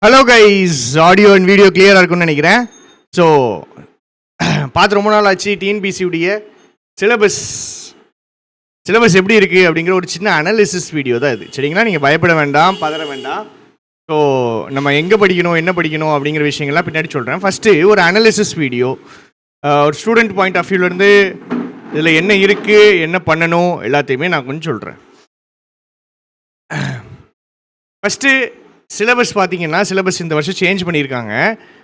Hello guys, audio and video கிளியராக இருக்கும்னு நினைக்கிறேன். ஸோ பார்த்து ரொம்ப நாள் ஆச்சு. டிஎன்பிசியுடைய சிலபஸ் எப்படி இருக்குது அப்படிங்கிற ஒரு சின்ன அனாலிசிஸ் வீடியோ தான் இது. சரிங்களா? நீங்கள் பயப்பட வேண்டாம், பதற வேண்டாம். ஸோ நம்ம எங்கே படிக்கணும், என்ன படிக்கணும் அப்படிங்கிற விஷயங்கள்லாம் பின்னாடி சொல்கிறேன். ஃபஸ்ட்டு ஒரு அனாலிசிஸ் வீடியோ, ஒரு ஸ்டூடெண்ட் பாயிண்ட் ஆஃப் வியூலேருந்து இதில் என்ன இருக்குது, என்ன பண்ணணும் எல்லாத்தையுமே நான் கொஞ்சம் சொல்கிறேன். ஃபஸ்ட்டு சிலபஸ் பார்த்தீங்கன்னா, சிலபஸ் இந்த வருஷம் சேஞ்ச் பண்ணியிருக்காங்க.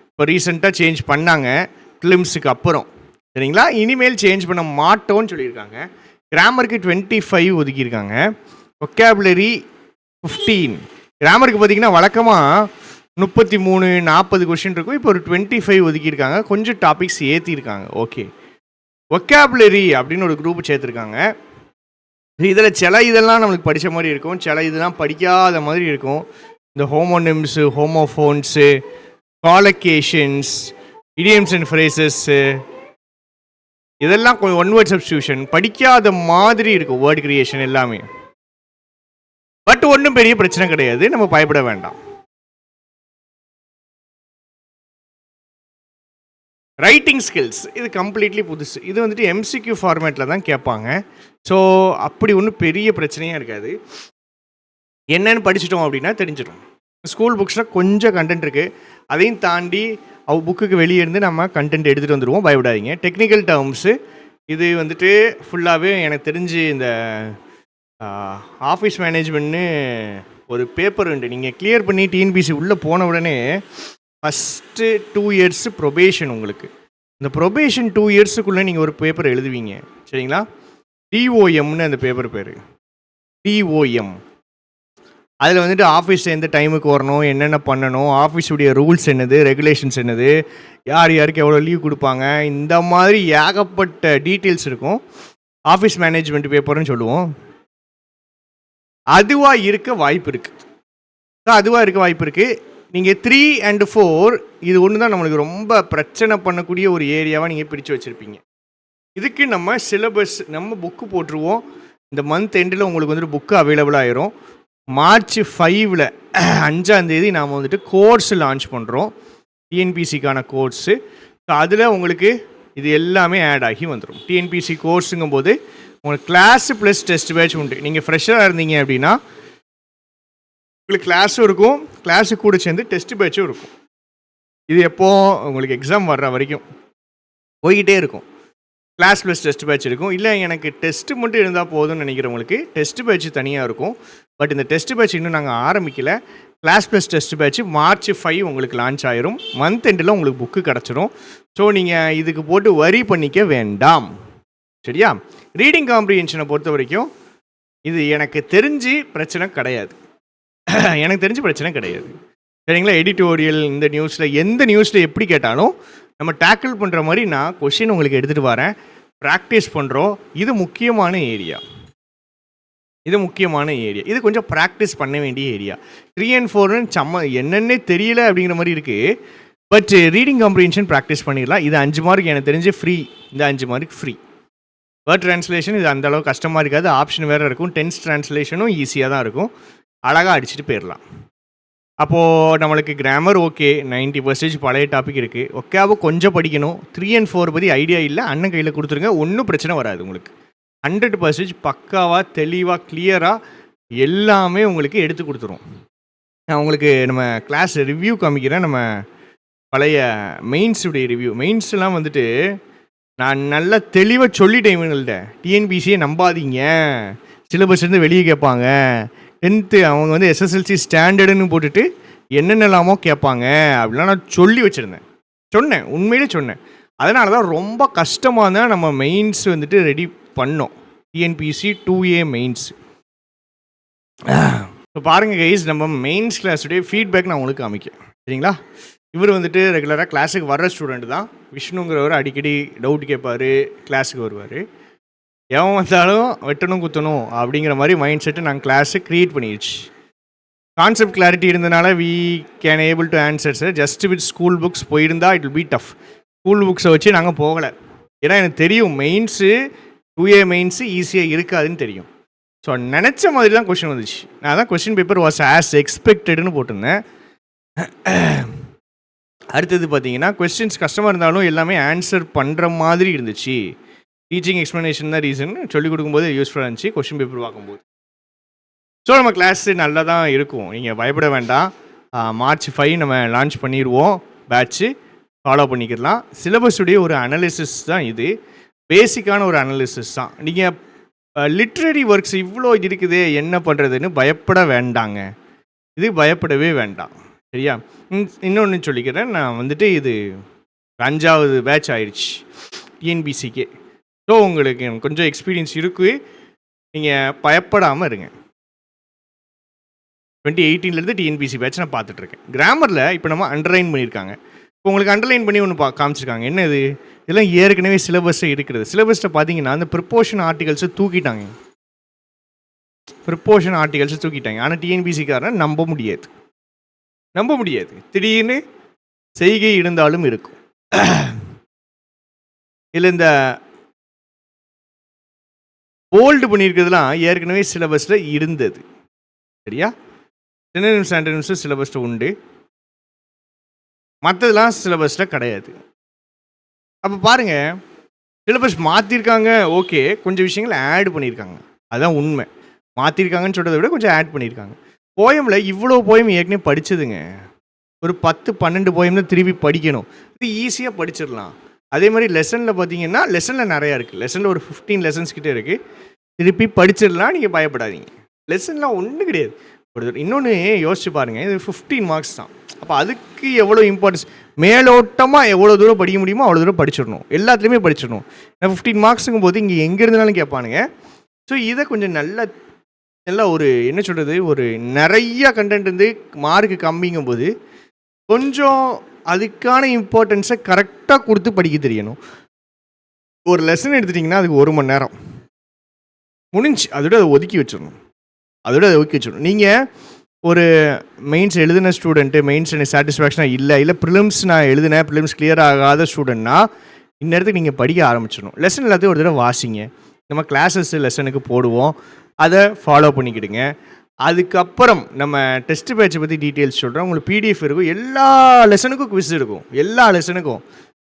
இப்போ ரீசெண்டாக சேஞ்ச் பண்ணாங்க ஃபிலிம்ஸுக்கு அப்புறம். சரிங்களா? இனிமேல் சேஞ்ச் பண்ண மாட்டோம்னு சொல்லியிருக்காங்க. கிராமருக்கு 25 ஒதுக்கியிருக்காங்க, ஒக்காபுலரி 15. கிராமருக்கு பார்த்தீங்கன்னா வழக்கமாக 33-40 கொஷின் இருக்கும். இப்போ ஒரு 25 ஒதுக்கியிருக்காங்க. கொஞ்சம் டாபிக்ஸ் ஏற்றிருக்காங்க. ஓகே, ஒக்காபுலரி அப்படின்னு ஒரு குரூப் சேர்த்துருக்காங்க. இதில் சில இதெல்லாம் நம்மளுக்கு படித்த மாதிரி இருக்கும், சில இதெல்லாம் படிக்காத மாதிரி இருக்கும். இந்த ஹோமோனிம்ஸு, ஹோமோஃபோன்ஸு, காலொகேஷன்ஸ், இடியம்ஸ் அண்ட் ஃப்ரேசஸ்ஸு, இதெல்லாம் கொஞ்சம் ஒன் வேர்ட் சப்ஸ்டியூஷன் படிக்காத மாதிரி இருக்கும். வேர்ட் கிரியேஷன் எல்லாமே. பட் ஒன்றும் பெரிய பிரச்சனை கிடையாது, நம்ம பயப்பட வேண்டாம். ரைட்டிங் ஸ்கில்ஸ் இது கம்ப்ளீட்லி புதுசு. இது வந்துட்டு எம்சிக்யூ ஃபார்மேட்டில் தான் கேட்பாங்க. ஸோ அப்படி ஒன்றும் பெரிய பிரச்சனையாக இருக்காது. என்னன்னு படிச்சிட்டோம் அப்படின்னா தெரிஞ்சிடும். ஸ்கூல் புக்ஸில் கொஞ்சம் கண்டென்ட் இருக்குது, அதையும் தாண்டி புக்குக்கு வெளியே இருந்து நம்ம கண்டென்ட் எடுத்துகிட்டு வந்துடுவோம். பயப்படாதீங்க. டெக்னிக்கல் டேர்ம்ஸு இது வந்துட்டு ஃபுல்லாகவே எனக்கு தெரிஞ்சு இந்த ஆஃபீஸ் மேனேஜ்மெண்ட்னு ஒரு பேப்பர் உண்டு. நீங்கள் கிளியர் பண்ணி டிஎன்பிசி உள்ளே போன உடனே ஃபஸ்ட்டு 2 years ப்ரொபேஷன் உங்களுக்கு. இந்த ப்ரொபேஷன் 2 yearsக்குள்ளே நீங்கள் ஒரு பேப்பர் எழுதுவீங்க. சரிங்களா? டிஓஎம்னு அந்த பேப்பர் பேர், டிஓஎம். அதில் வந்துட்டு ஆஃபீஸ் எந்த டைமுக்கு வரணும், என்னென்ன பண்ணணும், ஆஃபீஸுடைய ரூல்ஸ் என்னது, ரெகுலேஷன்ஸ் என்னது, யார் யாருக்கு எவ்வளோ லீவ் கொடுப்பாங்க, இந்த மாதிரி ஏகப்பட்ட டீட்டெயில்ஸ் இருக்கும். ஆஃபீஸ் மேனேஜ்மெண்ட் பேப்பர்னு சொல்லுவோம். அதுவாக இருக்க வாய்ப்பு இருக்குது. நீங்கள் 3 and 4 இது ஒன்று தான் நம்மளுக்கு ரொம்ப பிரச்சனை பண்ணக்கூடிய ஒரு ஏரியாவாக நீங்கள் பிரித்து வச்சுருப்பீங்க. இதுக்கு நம்ம சிலபஸ், நம்ம புக்கு போட்டுருவோம். இந்த மந்த் எண்டில் உங்களுக்கு வந்துட்டு புக்கு அவைலபிள் ஆயிரும். மார்ச் 5 5ஆம் தேதி நாம் வந்துட்டு கோர்ஸ் லான்ச் பண்ணுறோம், டிஎன்பிசிக்கான கோர்ஸு. ஸோ அதில் உங்களுக்கு இது எல்லாமே ஆட் ஆகி வந்துடும். டிஎன்பிசி கோர்ஸுங்கும் போது உங்களுக்கு கிளாஸு ப்ளஸ் டெஸ்ட் பேட்ச் உண்டு. நீங்கள் ஃப்ரெஷ்ஷாக இருந்தீங்க அப்படின்னா உங்களுக்கு கிளாஸும் இருக்கும், கிளாஸு கூட சேர்ந்து டெஸ்ட் பேட்சும் இருக்கும். இது எப்போது உங்களுக்கு எக்ஸாம் வர்ற வரைக்கும் போய்கிட்டே இருக்கும். கிளாஸ் ப்ளஸ் டெஸ்ட் பேட்ச் இருக்கும். இல்லை எனக்கு டெஸ்ட்டு மட்டும் இருந்தால் போதும்னு நினைக்கிறவங்களுக்கு டெஸ்ட் பேட்ச் தனியாக இருக்கும். பட் இந்த டெஸ்ட் பேட்ச் இன்னும் நாங்கள் ஆரம்பிக்கலை. Class plus test batch March 5 உங்களுக்கு லான்ச் ஆயிரும். மந்த் எண்டில் உங்களுக்கு புக்கு கிடச்சிரும். ஸோ நீங்கள் இதுக்கு போட்டு வரி பண்ணிக்க வேண்டாம். சரியா? ரீடிங் காம்ப்ரிஹென்ஷனை பொறுத்த வரைக்கும் இது எனக்கு தெரிஞ்சு பிரச்சனை கிடையாது. சரிங்களா? எடிட்டோரியல் இந்த நியூஸில் எந்த நியூஸில் எப்படி கேட்டாலும் நம்ம டேக்கிள் பண்ணுற மாதிரி நான் கொஷின் உங்களுக்கு எடுத்துகிட்டு வரேன், ப்ராக்டிஸ் பண்ணுறோம். இது முக்கியமான ஏரியா. இது கொஞ்சம் ப்ராக்டிஸ் பண்ண வேண்டிய ஏரியா. 3 and 4 என்னென்னே தெரியல அப்படிங்கிற மாதிரி இருக்குது. பட் ரீடிங் காம்ப்ரிஹென்ஷன் ப்ராக்டிஸ் பண்ணிடலாம். இது 5 மார்க் எனக்கு தெரிஞ்சு ஃப்ரீ. இந்த 5 மார்க் ஃப்ரீ. வேர்ட் ட்ரான்ஸ்லேஷன் இது அந்தளவு கஷ்டமாக இருக்காது, ஆப்ஷன் வேறு இருக்கும். டென்ஸ் ட்ரான்ஸ்லேஷனும் ஈஸியாக தான் இருக்கும், அழகாக அடிச்சுட்டு போயிடலாம். அப்போது நம்மளுக்கு கிராமர் ஓகே, 90% பழைய டாபிக் இருக்குது. ஒக்காவை கொஞ்சம் படிக்கணும். 3 and 4 பற்றி ஐடியா இல்லை, அண்ணன் கையில் கொடுத்துருங்க, ஒன்றும் பிரச்சனை வராது. உங்களுக்கு 100% பக்காவாக தெளிவாக கிளியராக எல்லாமே உங்களுக்கு எடுத்து கொடுத்துரும். நான் உங்களுக்கு நம்ம கிளாஸ் ரிவ்யூ காமிக்கிறேன். நம்ம பழைய மெயின்ஸுடைய ரிவ்யூ. மெயின்ஸ்லாம் வந்துட்டு நான் நல்லா தெளிவாக சொல்லிட்டேன் இவங்கள்ட்ட. டிஎன்பிசியை நம்பாதீங்க, சிலபஸ் இருந்து வெளியே கேட்பாங்க. 10th அவங்க வந்து எஸ்எஸ்எல்சி ஸ்டாண்டர்டுன்னு போட்டுட்டு என்னென்னலாமோ கேட்பாங்க அப்படிலாம் நான் சொல்லி வச்சுருந்தேன். உண்மையிலே சொன்னேன். அதனால தான் ரொம்ப கஷ்டமாக தான் நம்ம மெயின்ஸ் வந்துட்டு ரெடி பண்ணோம். TNPSC 2A mains. இப்போ பாருங்கள் கைஸ், நம்ம மெயின்ஸ் கிளாஸுடைய ஃபீட்பேக் நான் உங்களுக்கு காமிக்கிறேன். சரிங்களா? இவர் வந்துட்டு ரெகுலராக கிளாஸுக்கு வர்ற ஸ்டூடெண்ட் தான். விஷ்ணுங்கிறவர் அடிக்கடி டவுட் கேட்பார், கிளாஸுக்கு வருவார். எவன் வந்தாலும் வெட்டணும் குத்தணும் அப்படிங்கிற மாதிரி மைண்ட் செட்டு நாங்கள் கிளாஸு க்ரியேட் பண்ணிடுச்சு. கான்செப்ட் கிளாரிட்டி இருந்தனால we can able to answer sir. Just with school books போயிருந்தால் it will be tough. School புக்ஸை வச்சு நாங்கள் போகலை. ஏன்னா எனக்கு தெரியும் மெயின்ஸு 2A மெயின்ஸு ஈஸியாக இருக்காதுன்னு தெரியும். ஸோ நினச்ச மாதிரி தான் கொஷின் வந்துச்சு. நான் தான் கொஷின் பேப்பர் வாஸ் ஆஸ் எக்ஸ்பெக்டட்னு போட்டிருந்தேன். அடுத்தது பார்த்தீங்கன்னா, கொஸ்டின்ஸ் கஷ்டமாக இருந்தாலும் எல்லாமே ஆன்சர் பண்ணுற மாதிரி இருந்துச்சு. டீச்சிங் எக்ஸ்ப்ளனேஷன் தான் ரீசன். சொல்லிக் கொடுக்கும்போது யூஸ்ஃபுல்லாக இருந்துச்சு கொஸ்டின் பேப்பர் பார்க்கும்போது. ஸோ நம்ம கிளாஸு நல்லா தான் இருக்கும். நீங்கள் பயப்பட வேண்டாம். மார்ச் 5 நம்ம லான்ச் பண்ணிடுவோம் பேட்ச்சு. ஃபாலோ பண்ணிக்கிடலாம். சிலபஸுடைய ஒரு அனாலிசிஸ் தான் இது. பேசிக்கான ஒரு அனாலிசிஸ் தான். நீங்கள் லிட்ரரி ஒர்க்ஸ் இவ்வளோ இருக்குதே என்ன பண்ணுறதுன்னு பயப்பட வேண்டாங்க. இது பயப்படவே வேண்டாம். சரியா? இன்னொன்று சொல்லிக்கிறேன். நான் வந்துட்டு இது 5வது பேட்ச் ஆயிடுச்சு டிஎன்பிசிக்கே. ஸோ உங்களுக்கு கொஞ்சம் எக்ஸ்பீரியன்ஸ் இருக்குது. நீங்கள் பயப்படாமல் இருங்க. 2018 டிஎன்பிசி பேட்ச் நான் பார்த்துட்ருக்கேன். கிராமரில் இப்போ நம்ம அண்டர்லைன் பண்ணியிருக்காங்க. இப்போ உங்களுக்கு அண்டர்லைன் பண்ணி ஒன்று காமிச்சிருக்காங்க. என்ன இது? இதெல்லாம் ஏற்கனவே சிலபஸில் இருக்கிறது. சிலபஸில் பார்த்தீங்கன்னா அந்த ப்ரிப்போஷன் ஆர்டிகல்ஸை தூக்கிட்டாங்க. ப்ரிப்போஷன் ஆர்டிகல்ஸை தூக்கிட்டாங்க. ஆனால் டிஎன்பிசிக்காரன் நம்ப முடியாது. திடீர்னு செய்கை இருந்தாலும் இருக்கும். இல்லை இந்த போல்டு பண்ணியிருக்கிறதுலாம் ஏற்கனவே சிலபஸில் இருந்தது. சரியா? சினோனிம்ஸ் ஆன்டோனிம்ஸ் சிலபஸில் உண்டு. மற்றதெல்லாம் சிலபஸில் கிடையாது. அப்போ பாருங்கள், சிலபஸ் மாற்றிருக்காங்க. ஓகே, கொஞ்சம் விஷயங்கள் ஆட் பண்ணியிருக்காங்க. அதுதான் உண்மை. மாற்றிருக்காங்கன்னு சொல்கிறத விட கொஞ்சம் ஆட் பண்ணியிருக்காங்க. போயமில் இவ்வளோ போயம் ஏற்கனவே படித்ததுங்க. ஒரு 10-12 போயம் தான் திருப்பி படிக்கணும். இது ஈஸியாக படிச்சிடலாம். அதே மாதிரி லெசனில் பார்த்தீங்கன்னா லெசனில் நிறையா இருக்குது. லெசனில் ஒரு 15 லெசன்ஸ் கிட்டே இருக்குது. திருப்பி படிச்சிடலாம். நீங்கள் பயப்படாதீங்க. லெசன்லாம் ஒன்றும் கிடையாது. இன்னொன்று யோசிச்சு பாருங்கள், இது 15 மார்க்ஸ் தான். அப்போ அதுக்கு எவ்வளோ இம்பார்ட்டன்ஸ், மேலோட்டமாக எவ்வளோ தூரம் படிக்க முடியுமோ அவ்வளோ தூரம் படிச்சிடணும். எல்லாத்துலேயுமே படிச்சிடணும். 15 மார்க்ஸுங்கும் போது இங்கே எங்கே இருந்தாலும் கேட்பானுங்க. ஸோ இதை கொஞ்சம் நல்லா ஒரு என்ன சொல்கிறது, ஒரு நிறையா கண்டென்ட் இருந்து மார்க்கு கம்மிங்கும் போது கொஞ்சம் அதுக்கான இம்பார்ட்டன்ஸை கரெக்டாக கொடுத்து படிக்க தெரியணும். ஒரு லெசன் எடுத்துட்டிங்கன்னா அதுக்கு 1 மணி நேரம் முடிஞ்சு அதோட அதை ஒதுக்கி வச்சிடணும். நீங்கள் ஒரு மெயின்ஸ் எழுதின ஸ்டூடெண்ட்டு, மெயின்ஸ் எனக்கு சாட்டிஸ்ஃபேக்ஷனாக இல்லை ப்ரிலிம்ஸ் நான் எழுதினேன், ப்ரிலிம்ஸ் கிளியர் ஆகாத ஸ்டூடெண்ட்னா இந்நேரத்துக்கு நீங்கள் படிக்க ஆரம்பிச்சிடணும். லெசன் எல்லாத்தையும் ஒரு தடவை வாசிங்க. நம்ம கிளாஸஸ் லெசனுக்கு போடுவோம், அதை ஃபாலோ பண்ணிக்கிடுங்க. அதுக்கப்புறம் நம்ம டெஸ்ட் பேட்சை பற்றி டீட்டெயில்ஸ் சொல்கிறோம். உங்களுக்கு பிடிஎஃப் இருக்கும். எல்லா லெசனுக்கும் குவிஸ் இருக்கும்.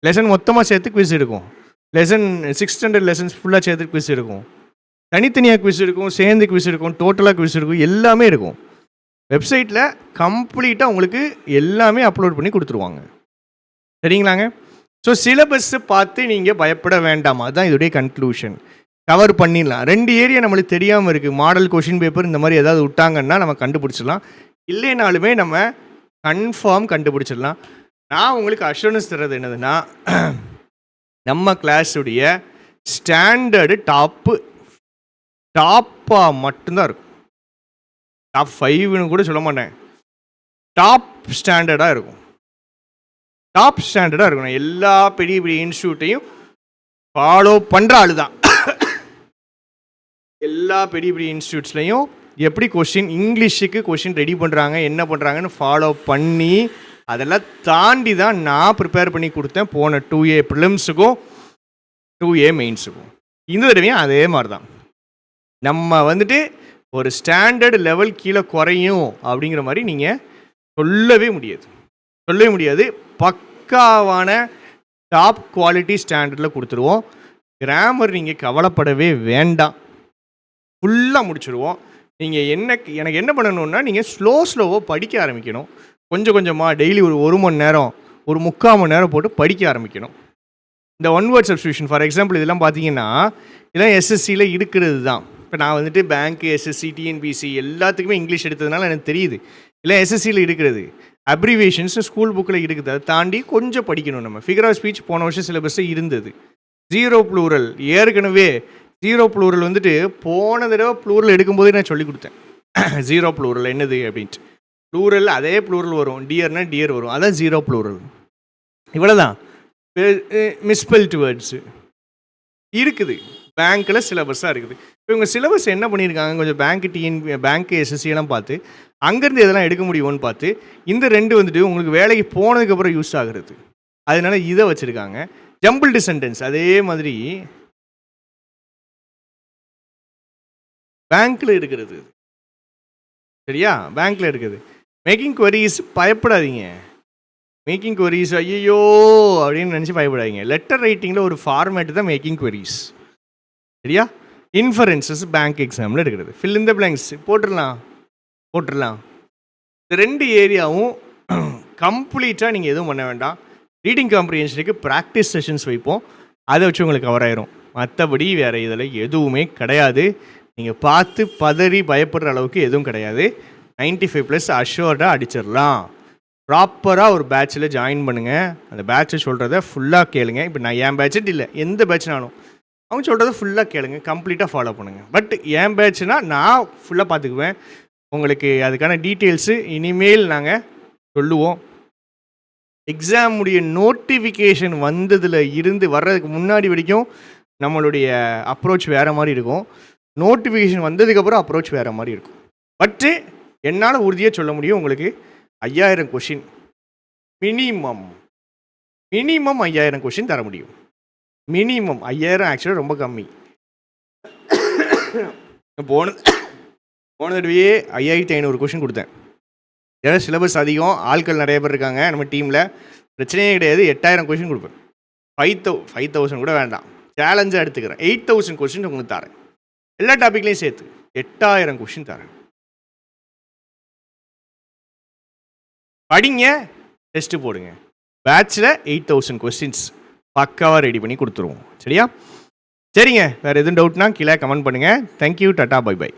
லெசன் மொத்தமாக சேர்த்து குவிஸ் இருக்கும். லெசன் 6 ஸ்டாண்டர்ட் லெசன்ஸ் ஃபுல்லாக சேர்த்து குவிஸ் இருக்கும். தனித்தனியாக குவிஸ் இருக்கும், சேர்ந்து குவிஸ் இருக்கும், டோட்டலாக குவிஸ் இருக்கும், எல்லாமே இருக்கும். வெப்சைட்டில் கம்ப்ளீட்டாக உங்களுக்கு எல்லாமே அப்லோட் பண்ணி கொடுத்துருவாங்க. சரிங்களாங்க? ஸோ சிலபஸ்ஸை பார்த்து நீங்கள் பயப்பட வேண்டாமா, அதுதான் இதோடைய கன்க்ளூஷன். கவர் பண்ணிடலாம். 2 ஏரியா நம்மளுக்கு தெரியாமல் இருக்குது. மாடல் கொஷின் பேப்பர் இந்த மாதிரி ஏதாவது விட்டாங்கன்னா நம்ம கண்டுபிடிச்சிடலாம். இல்லைனாலுமே நம்ம கன்ஃபார்ம் கண்டுபிடிச்சிடலாம். நான் உங்களுக்கு அஷூரன்ஸ் தர்றது என்னதுன்னா, நம்ம கிளாஸுடைய ஸ்டாண்டர்டு டாப்பாக மட்டும்தான் இருக்கும். டாப் 5ன்னு கூட சொல்ல மாட்டேன். டாப் ஸ்டாண்டர்டாக இருக்கும். எல்லா பெரிய இன்ஸ்டியூட்டையும் ஃபாலோ பண்ணுற ஆளு தான். எல்லா பெரிய இன்ஸ்டியூட்ஸ்லையும் எப்படி இங்கிலீஷுக்கு கொஷின் ரெடி பண்ணுறாங்க, என்ன பண்ணுறாங்கன்னு ஃபாலோ பண்ணி அதெல்லாம் தாண்டி தான் நான் ப்ரிப்பேர் பண்ணி கொடுத்தேன். போன 2A ப்ரிலிம்ஸுக்கும் 2A மெயின்ஸுக்கும். இந்த தடவையும் அதே மாதிரி தான். நம்ம வந்துட்டு ஒரு ஸ்டாண்டர்டு லெவல் கீழே குறையும் அப்படிங்கிற மாதிரி நீங்கள் சொல்லவே முடியாது. பக்காவான டாப் குவாலிட்டி ஸ்டாண்டர்டில் கொடுத்துருவோம். கிராமர் நீங்கள் கவலைப்படவே வேண்டாம், ஃபுல்லாக முடிச்சுடுவோம். நீங்கள் எனக்கு என்ன பண்ணணுன்னா, நீங்கள் ஸ்லோவாக படிக்க ஆரம்பிக்கணும். கொஞ்சம் கொஞ்சமாக டெய்லி ஒரு மணி நேரம், ஒரு 3/4 மணி நேரம் போட்டு படிக்க ஆரம்பிக்கணும். இந்த 1 வேர்ட் சப்ஸ்டியூஷன் ஃபார் எக்ஸாம்பிள் இதெல்லாம் பார்த்தீங்கன்னா இதெல்லாம் எஸ்எஸ்சியில் இருக்கிறது தான். இப்போ நான் வந்துட்டு பேங்க்கு, எஸ்எஸ்சி, டிஎன்பிசி எல்லாத்துக்குமே இங்கிலீஷ் எடுத்ததுனால எனக்கு தெரியுது. இல்லை எஸ்எஸ்சியில் இருக்கிறது அப்ரிவேஷன்ஸ் ஸ்கூல் புக்கில் இருக்குது. அதை தாண்டி கொஞ்சம் படிக்கணும். நம்ம ஃபிகர் ஆஃப் ஸ்பீச் போன வருஷம் சிலபஸில் இருந்தது. 0 ப்ளூரல் ஏற்கனவே 0 ப்ளூரல் வந்துட்டு போன தடவை ப்ளூரல் எடுக்கும்போதே நான் சொல்லி கொடுத்தேன். 0 ப்ளூரல் என்னது அப்படின்ட்டு. ப்ளூரல் அதே ப்ளூரல் வரும், டியர்னா டியர் வரும், அதான் 0 ப்ளூரல். இவ்வளோதான். மிஸ்பெல்ட் வேர்ட்ஸு இருக்குது, பேங்க்கில் சிலபஸாக இருக்குது. இப்போ இவங்க சிலபஸ் என்ன பண்ணியிருக்காங்க, கொஞ்சம் பேங்க்கு எஸ்எஸ்சியெல்லாம் பார்த்து அங்கேருந்து எதெல்லாம் எடுக்க முடியும்னு பார்த்து இந்த 2 வந்துட்டு உங்களுக்கு வேலைக்கு போனதுக்கப்புறம் யூஸ் ஆகுறது. அதனால இதை வச்சுருக்காங்க. ஜம்பிள்டு சென்டென்ஸ் அதே மாதிரி பேங்க்கில் இருக்கிறது. சரியா? பேங்க்கில் இருக்குது. மேக்கிங் queries பயப்படாதீங்க. மேக்கிங் queries ஐயோ அப்படின்னு நினச்சி பயப்படாதீங்க. லெட்டர் ரைட்டிங்கில் ஒரு ஃபார்மேட்டு தான் மேக்கிங் queries. சரியா? இன்ஃபரன்சஸ் பேங்க் எக்ஸாமில் எடுக்கிறது. ஃபில் இன் த பிளாங்க்ஸ் போட்டுடலாம். இந்த 2 ஏரியாவும் கம்ப்ளீட்டாக நீங்கள் எதுவும் பண்ண வேண்டாம். ரீடிங் காம்ப்ரிஹென்ஷனுக்கு ப்ராக்டிஸ் செஷன்ஸ் வைப்போம், அதை வச்சு உங்களுக்கு கவர் ஆயிரும். மற்றபடி வேறு இதில் எதுவுமே கிடையாது. நீங்கள் பார்த்து பதறி பயப்படுற அளவுக்கு எதுவும் கிடையாது. 95+ அஷ்யூர்டாக அடிச்சிடலாம். ப்ராப்பராக ஒரு பேட்சில் ஜாயின் பண்ணுங்கள். அந்த பேட்சை சொல்கிறத ஃபுல்லாக கேளுங்க. இப்போ நான் என் பேட்சுட்டு இல்லை, எந்த பேட்ச்னாலும் அவங்க சொல்கிறத ஃபுல்லாக கேளுங்க, கம்ப்ளீட்டாக ஃபாலோ பண்ணுங்கள். பட் என் பேட்ச்னால் நான் ஃபுல்லாக பார்த்துக்குவேன். உங்களுக்கு அதுக்கான டீட்டெயில்ஸு இனிமேல் நாங்கள் சொல்லுவோம். எக்ஸாமுடைய நோட்டிஃபிகேஷன் வந்ததில் இருந்து வர்றதுக்கு முன்னாடி வரைக்கும் நம்மளுடைய அப்ரோச் வேறு மாதிரி இருக்கும். நோட்டிஃபிகேஷன் வந்ததுக்கப்புறம் அப்ரோச் வேறு மாதிரி இருக்கும். பட்டு என்னால் உறுதியாக சொல்ல முடியும், உங்களுக்கு 5000 கொஷின் மினிமம் 5000 கொஷின் தர முடியும். மினிமம் 5000 ஆக்சுவலாக ரொம்ப கம்மி. போன தடவையே 5500 கொஷின் கொடுத்தேன். ஏன்னா சிலபஸ் அதிகம், ஆட்கள் நிறைய பேர் இருக்காங்க நம்ம டீமில், பிரச்சனையே கிடையாது. 8000 கொஷின் கொடுப்பேன். 5000 கூட வேண்டாம், சேலஞ்சாக எடுத்துக்கிறேன். 8000 கொஷின் உங்களுக்கு தரேன், எல்லா டாப்பிக்லையும் சேர்த்து 8000 கொஷின் தரேன். படிங்க, டெஸ்ட்டு போடுங்க. பேட்சில் 8000 கொஸ்டின்ஸ் பக்காவாக ரெடி பண்ணி கொடுத்துருவோம். சரியா? சரிங்க, வேறு எதுவும் டவுட்னா கீழே கமெண்ட் பண்ணுங்கள். Thank you, tata, bye by.